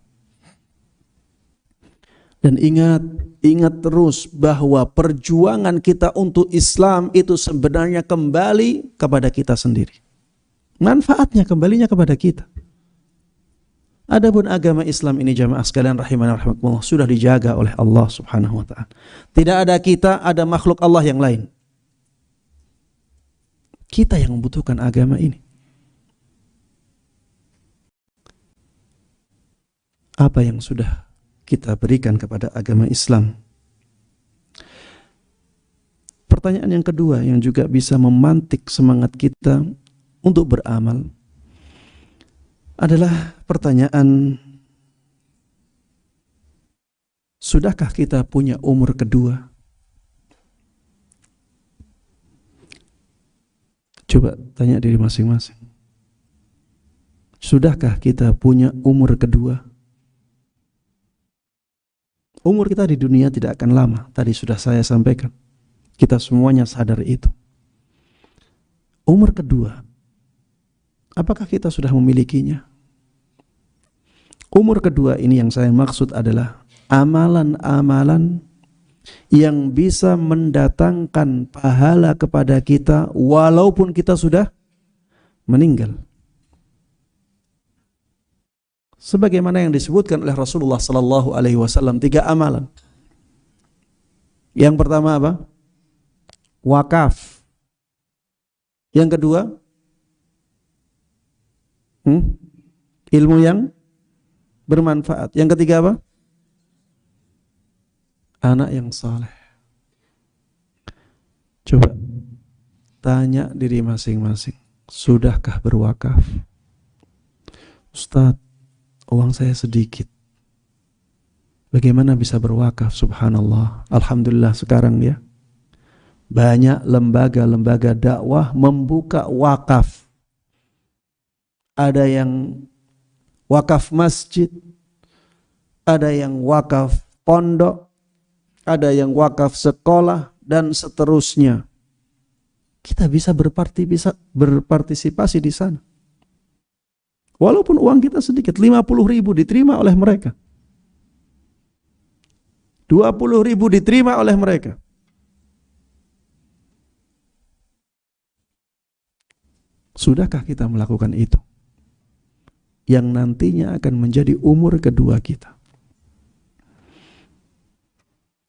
Dan ingat terus bahwa perjuangan kita untuk Islam itu sebenarnya kembali kepada kita sendiri. Manfaatnya kembalinya kepada kita. Adapun agama Islam ini jamaah sekalian rahimani rahimakumullah sudah dijaga oleh Allah Subhanahu wa taala. Tidak ada kita, ada makhluk Allah yang lain. Kita yang membutuhkan agama ini. Apa yang sudah kita berikan kepada agama Islam? Pertanyaan yang kedua yang juga bisa memantik semangat kita untuk beramal adalah pertanyaan, sudahkah kita punya umur kedua? Coba tanya diri masing-masing. Sudahkah kita punya umur kedua? Umur kita di dunia tidak akan lama. Tadi sudah saya sampaikan. Kita semuanya sadar itu. Umur kedua, apakah kita sudah memilikinya? Umur kedua ini yang saya maksud adalah amalan-amalan yang bisa mendatangkan pahala kepada kita walaupun kita sudah meninggal. Sebagaimana yang disebutkan oleh Rasulullah sallallahu alaihi wasallam, 3 amalan. Yang pertama apa? Wakaf. Yang kedua, ilmu yang bermanfaat. Yang ketiga apa? Anak yang saleh. Coba tanya diri masing-masing, sudahkah berwakaf? Ustaz, uang saya sedikit, bagaimana bisa berwakaf? Subhanallah, alhamdulillah sekarang ya banyak lembaga-lembaga dakwah membuka wakaf. Ada yang wakaf masjid, ada yang wakaf pondok, ada yang wakaf sekolah, dan seterusnya. Kita bisa berpartisipasi di sana. Walaupun uang kita sedikit, 50.000 diterima oleh mereka, 20.000 diterima oleh mereka. Sudahkah kita melakukan itu? Yang nantinya akan menjadi umur kedua kita.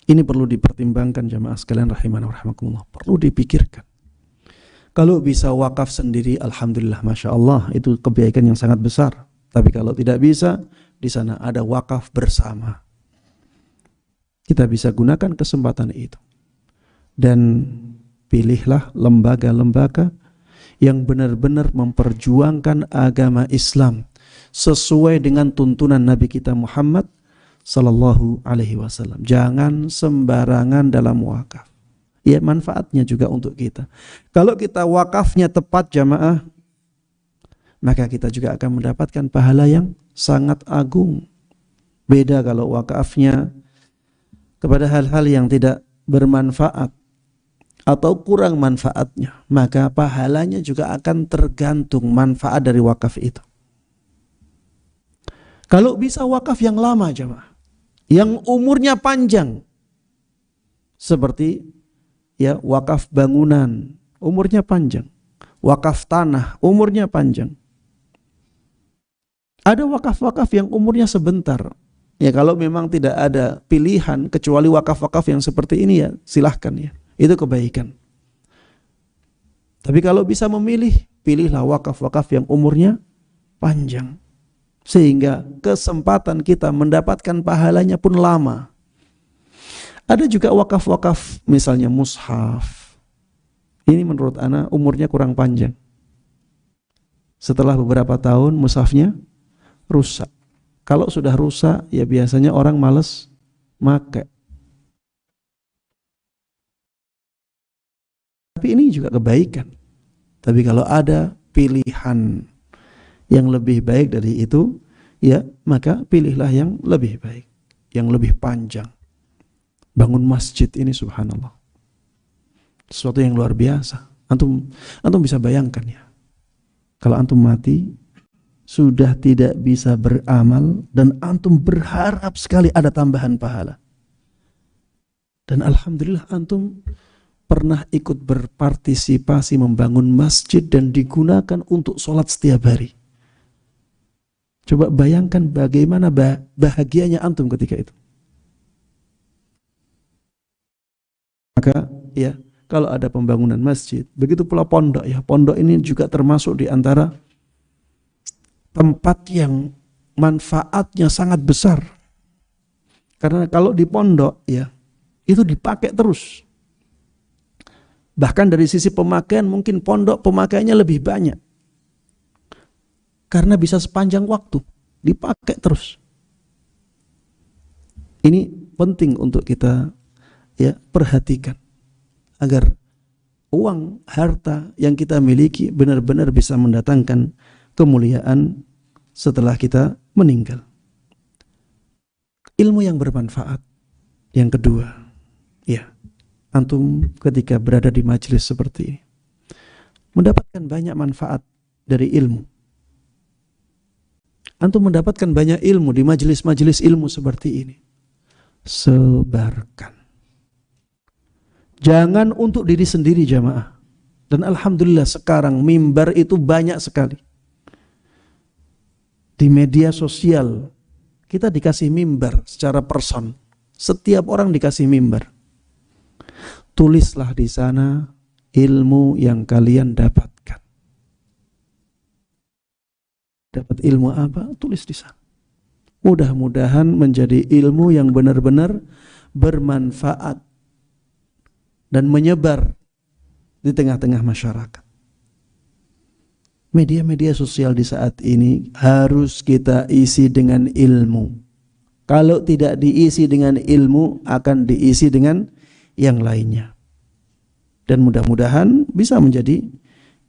Ini perlu dipertimbangkan jamaah sekalian rahimani wa rahimakumullah. Perlu dipikirkan. Kalau bisa wakaf sendiri, alhamdulillah, masya Allah, itu kebaikan yang sangat besar. Tapi kalau tidak bisa, di sana ada wakaf bersama. Kita bisa gunakan kesempatan itu. Dan pilihlah lembaga-lembaga yang benar-benar memperjuangkan agama Islam sesuai dengan tuntunan Nabi kita Muhammad sallallahu alaihi wasallam. Jangan sembarangan dalam wakaf. Ya, manfaatnya juga untuk kita. Kalau kita wakafnya tepat jamaah, maka kita juga akan mendapatkan pahala yang sangat agung. Beda kalau wakafnya kepada hal-hal yang tidak bermanfaat atau kurang manfaatnya, maka pahalanya juga akan tergantung manfaat dari wakaf itu. Kalau bisa wakaf yang lama jemaah, yang umurnya panjang, seperti ya wakaf bangunan, umurnya panjang, wakaf tanah, umurnya panjang. Ada wakaf-wakaf yang umurnya sebentar. Ya kalau memang tidak ada pilihan kecuali wakaf-wakaf yang seperti ini, ya silahkan ya. Itu kebaikan. Tapi kalau bisa memilih, pilihlah wakaf-wakaf yang umurnya panjang. Sehingga kesempatan kita mendapatkan pahalanya pun lama. Ada juga wakaf-wakaf, misalnya mushaf. Ini menurut ana umurnya kurang panjang. Setelah beberapa tahun mushafnya rusak. Kalau sudah rusak, ya biasanya orang malas make. Tapi ini juga kebaikan. Tapi kalau ada pilihan yang lebih baik dari itu, ya maka pilihlah yang lebih baik, yang lebih panjang. Bangun masjid ini subhanallah, sesuatu yang luar biasa. Antum bisa bayangkan ya, kalau antum mati sudah tidak bisa beramal dan antum berharap sekali ada tambahan pahala. Dan alhamdulillah antum pernah ikut berpartisipasi membangun masjid dan digunakan untuk sholat setiap hari. Coba bayangkan bagaimana bahagianya antum ketika itu. Maka ya, kalau ada pembangunan masjid, begitu pula pondok ya. Pondok ini juga termasuk di antara tempat yang manfaatnya sangat besar. Karena kalau di pondok ya, itu dipakai terus. Bahkan dari sisi pemakaian mungkin pondok pemakaiannya lebih banyak. Karena bisa sepanjang waktu dipakai terus. Ini penting untuk kita ya perhatikan agar uang harta yang kita miliki benar-benar bisa mendatangkan kemuliaan setelah kita meninggal. Ilmu yang bermanfaat. Yang kedua, ya, antum ketika berada di majelis seperti ini mendapatkan banyak manfaat dari ilmu. Antum mendapatkan banyak ilmu di majelis-majelis ilmu seperti ini. Sebarkan. Jangan untuk diri sendiri jamaah. Dan alhamdulillah sekarang mimbar itu banyak sekali. Di media sosial kita dikasih mimbar secara person. Setiap orang dikasih mimbar. Tulislah di sana ilmu yang kalian dapatkan. Dapat ilmu apa? Tulis di sana. Mudah-mudahan menjadi ilmu yang benar-benar bermanfaat dan menyebar di tengah-tengah masyarakat. Media-media sosial di saat ini harus kita isi dengan ilmu. Kalau tidak diisi dengan ilmu, akan diisi dengan yang lainnya. Dan mudah-mudahan bisa menjadi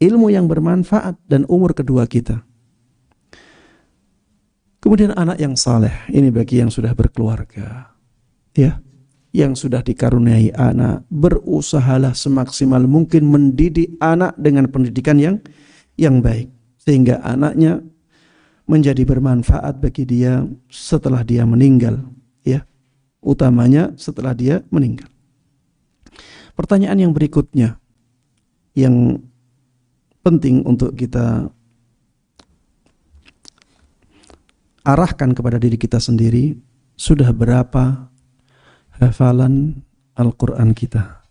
ilmu yang bermanfaat dan umur kedua kita. Kemudian anak yang saleh, ini bagi yang sudah berkeluarga, ya, yang sudah dikaruniai anak, berusahalah semaksimal mungkin mendidik anak dengan pendidikan yang baik, sehingga anaknya menjadi bermanfaat bagi dia setelah dia meninggal, ya, utamanya setelah dia meninggal. Pertanyaan yang berikutnya yang penting untuk kita arahkan kepada diri kita sendiri, sudah berapa hafalan Al-Quran kita?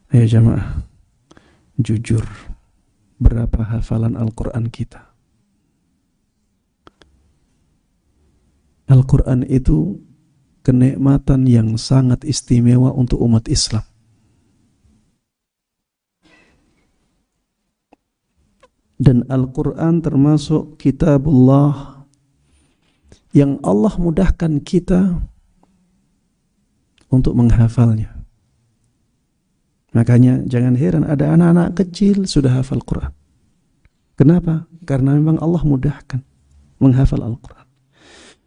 Ayo jamaah, jujur, berapa hafalan Al-Quran kita? Al-Quran itu kenikmatan yang sangat istimewa untuk umat Islam. Dan Al-Quran termasuk kitabullah yang Allah mudahkan kita untuk menghafalnya. Makanya jangan heran ada anak-anak kecil sudah hafal Quran. Kenapa? Karena memang Allah mudahkan menghafal Al-Quran.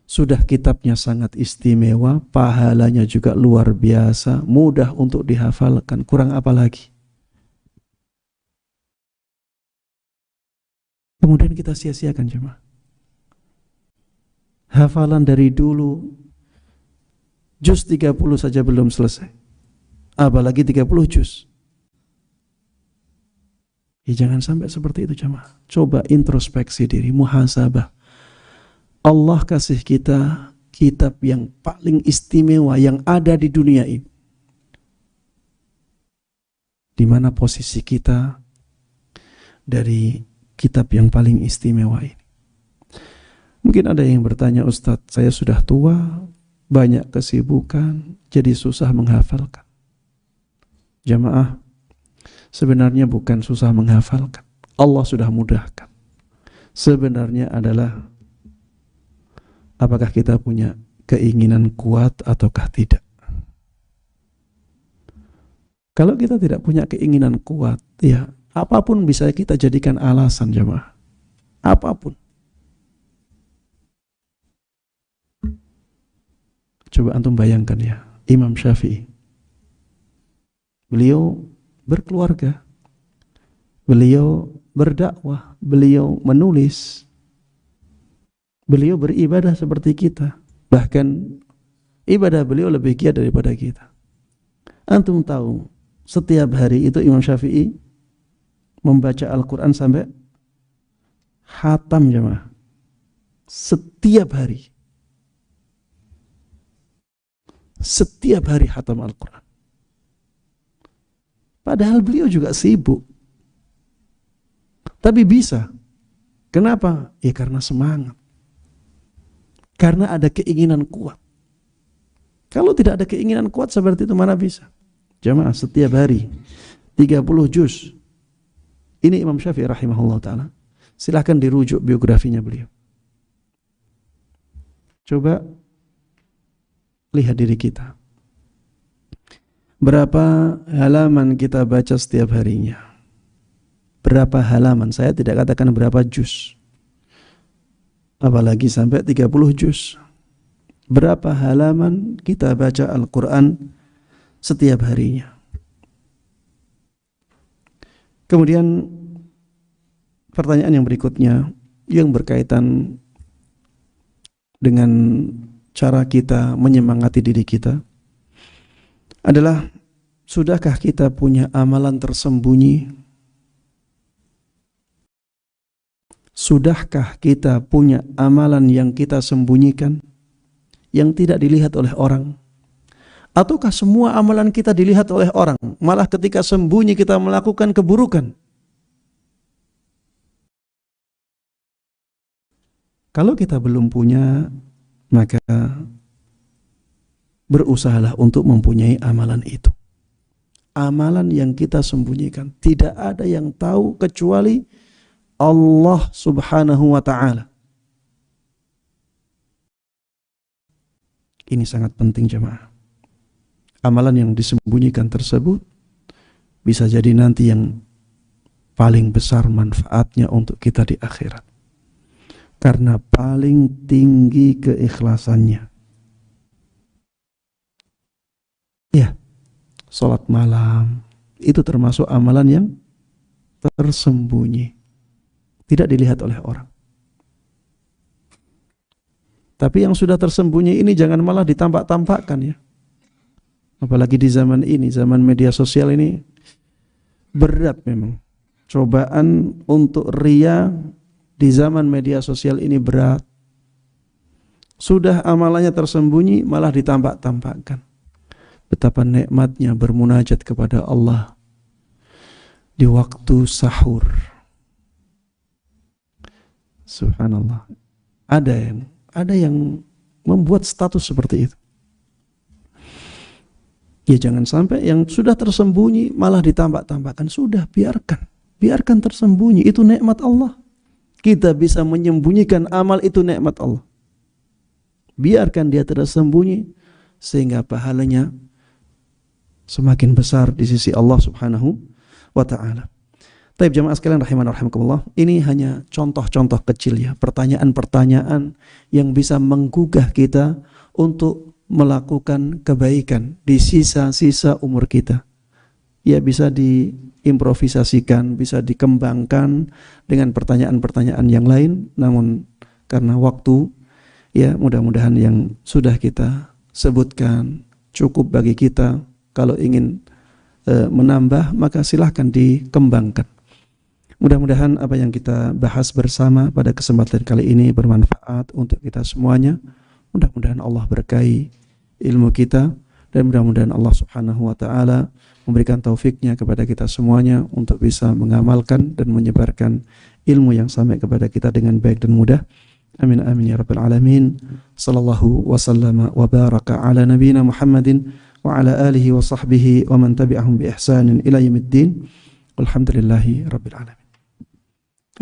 Sudah kitabnya sangat istimewa, pahalanya juga luar biasa, mudah untuk dihafalkan. Kurang apa lagi? Kemudian kita sia-siakan jemaah. Hafalan dari dulu juz 30 saja belum selesai, apalagi 30 juz. Ya jangan sampai seperti itu jemaah. Coba introspeksi diri, muhasabah. Allah kasih kita kitab yang paling istimewa yang ada di dunia ini. Di mana posisi kita dari kitab yang paling istimewa ini? Mungkin ada yang bertanya, Ustadz, saya sudah tua, banyak kesibukan, jadi susah menghafalkan. Jamaah, sebenarnya bukan susah menghafalkan. Allah sudah mudahkan. Sebenarnya adalah apakah kita punya keinginan kuat ataukah tidak. Kalau kita tidak punya keinginan kuat, ya apapun bisa kita jadikan alasan, jemaah. Apapun. Coba antum bayangkan ya, Imam Syafi'i. Beliau berkeluarga. Beliau berdakwah, beliau menulis. Beliau beribadah seperti kita. Bahkan ibadah beliau lebih giat daripada kita. Antum tahu, setiap hari itu Imam Syafi'i membaca Al-Quran sampai khatam, jemaah. Setiap hari. Setiap hari khatam Al-Quran. Padahal beliau juga sibuk. Tapi bisa. Kenapa? Ya karena semangat. Karena ada keinginan kuat. Kalau tidak ada keinginan kuat seperti itu, mana bisa? Jamaah, setiap hari 30 juz. Ini Imam Syafi'i rahimahullah ta'ala. Silahkan dirujuk biografinya beliau. Coba lihat diri kita. Berapa halaman kita baca setiap harinya? Berapa halaman? Saya tidak katakan berapa juz. Apalagi sampai 30 juz. Berapa halaman kita baca Al-Quran setiap harinya? Kemudian pertanyaan yang berikutnya yang berkaitan dengan cara kita menyemangati diri kita adalah, sudahkah kita punya amalan tersembunyi? Sudahkah kita punya amalan yang kita sembunyikan, yang tidak dilihat oleh orang? Ataukah semua amalan kita dilihat oleh orang, malah ketika sembunyi kita melakukan keburukan? Kalau kita belum punya, maka berusahalah untuk mempunyai amalan itu. Amalan yang kita sembunyikan, tidak ada yang tahu kecuali Allah subhanahu wa ta'ala. Ini sangat penting, jemaah. Amalan yang disembunyikan tersebut bisa jadi nanti yang paling besar manfaatnya untuk kita di akhirat. Karena paling tinggi keikhlasannya. Ya, sholat malam itu termasuk amalan yang tersembunyi, tidak dilihat oleh orang. Tapi yang sudah tersembunyi ini jangan malah ditampak-tampakkan ya. Apalagi di zaman ini, zaman media sosial ini berat memang. Cobaan untuk ria di zaman media sosial ini berat. Sudah amalannya tersembunyi malah ditampak-tampakkan. Betapa nikmatnya bermunajat kepada Allah di waktu sahur. Subhanallah. Ada yang membuat status seperti itu. Ya jangan sampai yang sudah tersembunyi malah ditampak-tampakkan. Sudah, biarkan tersembunyi, itu nikmat Allah. Kita bisa menyembunyikan amal, itu nikmat Allah. Biarkan dia tersembunyi sehingga pahalanya semakin besar di sisi Allah subhanahu wa ta'ala. Taib jamaah sekalian rahimana rahimakumullah, ini hanya contoh-contoh kecil ya, pertanyaan-pertanyaan yang bisa menggugah kita untuk melakukan kebaikan di sisa-sisa umur kita. Ya bisa diimprovisasikan, bisa dikembangkan dengan pertanyaan-pertanyaan yang lain, namun karena waktu, ya mudah-mudahan yang sudah kita sebutkan cukup bagi kita. Kalau ingin menambah, maka silahkan dikembangkan. Mudah-mudahan apa yang kita bahas bersama pada kesempatan kali ini bermanfaat untuk kita semuanya. Mudah-mudahan Allah berkahi ilmu kita, dan mudah-mudahan Allah subhanahu wa ta'ala memberikan taufiknya kepada kita semuanya untuk bisa mengamalkan dan menyebarkan ilmu yang sampai kepada kita dengan baik dan mudah. Amin amin ya rabbal alamin. Sallallahu wasallama wa baraka ala nabiyyina Muhammadin wa ala alihi wa sahbihi wa man tabi'ahum bi ihsanin ila yaumiddin. Walhamdulillahi rabbil alamin.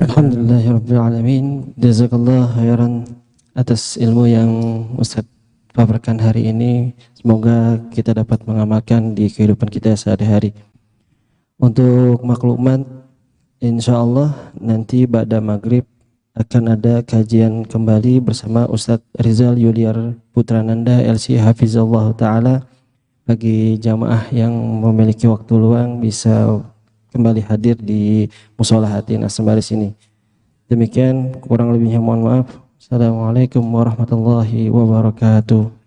Alhamdulillahi rabbil alamin. Jazakallah khairan atas ilmu yang Ustaz paparkan hari ini. Semoga kita dapat mengamalkan di kehidupan kita sehari-hari. Untuk maklumat, insyaallah nanti ba'da maghrib akan ada kajian kembali bersama Ustadz Rizal Yuliar Putrananda LC Hafizallah Ta'ala. Bagi jamaah yang memiliki waktu luang bisa kembali hadir di Musola Hati Nasembari sini. Demikian, kurang lebihnya mohon maaf. Assalamualaikum warahmatullahi wabarakatuh.